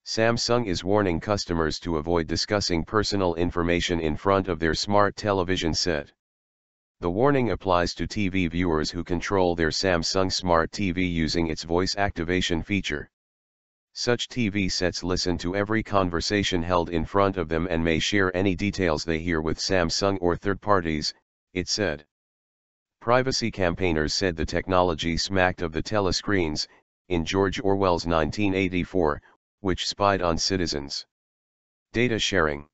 Samsung is warning customers to avoid discussing personal information in front of their smart television set. The warning applies to TV viewers who control their Samsung Smart TV using its voice activation feature. Such TV sets listen to every conversation held in front of them and may share any details they hear with Samsung or third parties, it said. Privacy campaigners said the technology smacked of the telescreens, in George Orwell's 1984, which spied on citizens. Data sharing.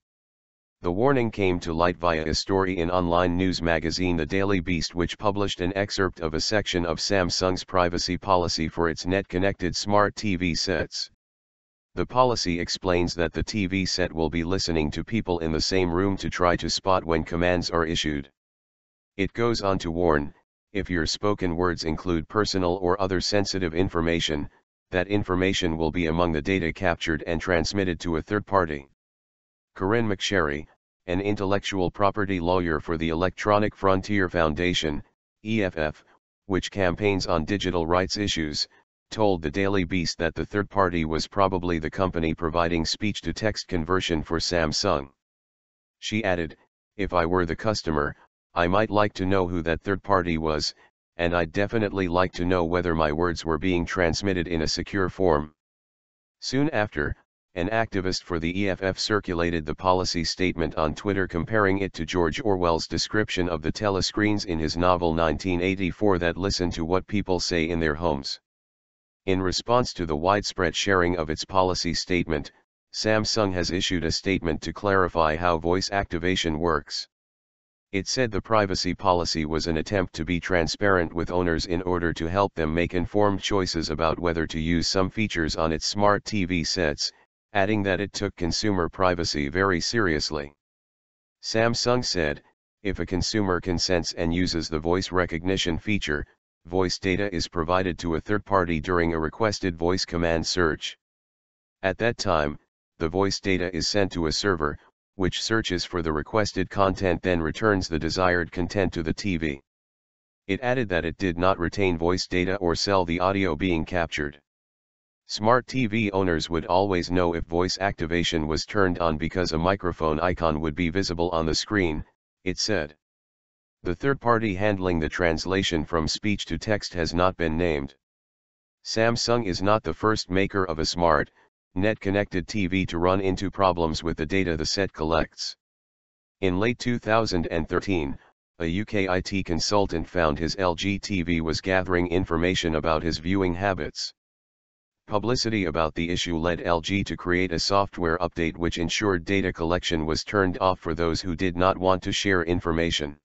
The warning came to light via a story in online news magazine The Daily Beast, which published an excerpt of a section of Samsung's privacy policy for its net-connected smart TV sets. The policy explains that the TV set will be listening to people in the same room to try to spot when commands are issued. It goes on to warn, if your spoken words include personal or other sensitive information, that information will be among the data captured and transmitted to a third party. Corinne McSherry, an intellectual property lawyer for the Electronic Frontier Foundation, EFF, which campaigns on digital rights issues, told the Daily Beast that the third party was probably the company providing speech-to-text conversion for Samsung. She added, "If I were the customer, I might like to know who that third party was, and I'd definitely like to know whether my words were being transmitted in a secure form." Soon after, an activist for the EFF circulated the policy statement on Twitter, comparing it to George Orwell's description of the telescreens in his novel 1984 that listen to what people say in their homes. In response to the widespread sharing of its policy statement, Samsung has issued a statement to clarify how voice activation works. It said the privacy policy was an attempt to be transparent with owners in order to help them make informed choices about whether to use some features on its smart TV sets, adding that it took consumer privacy very seriously. Samsung said, if a consumer consents and uses the voice recognition feature, voice data is provided to a third party during a requested voice command search. At that time, the voice data is sent to a server, which searches for the requested content, then returns the desired content to the TV. It added that it did not retain voice data or sell the audio being captured. Smart TV owners would always know if voice activation was turned on because a microphone icon would be visible on the screen, it said. The third party handling the translation from speech to text has not been named. Samsung is not the first maker of a smart, net-connected TV to run into problems with the data the set collects. In late 2013, a UK IT consultant found his LG TV was gathering information about his viewing habits. Publicity about the issue led LG to create a software update which ensured data collection was turned off for those who did not want to share information.